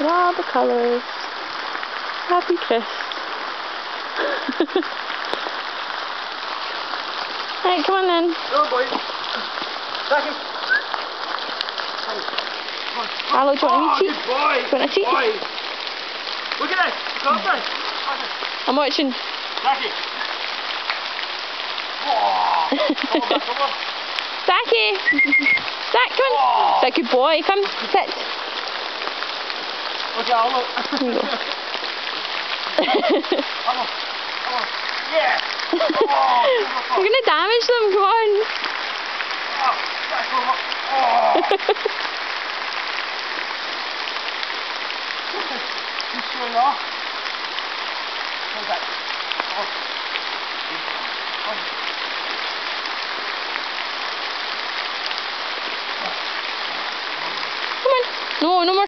With all the colours. Happy Chris. Right, come on then. Go on, boy. Zak and... Arlo, do you want to cheat? Good boy. Do you want to cheat? Boy. Look at this. Come on. I'm watching. Zachy. Come on. Zachy! Zak, come on. Zak, good boy. Come, sit. Look at Arlo. Here you go. Arlo. Yeah. You're going to damage them, come on. You sure you are? Hold that. Come on. No more.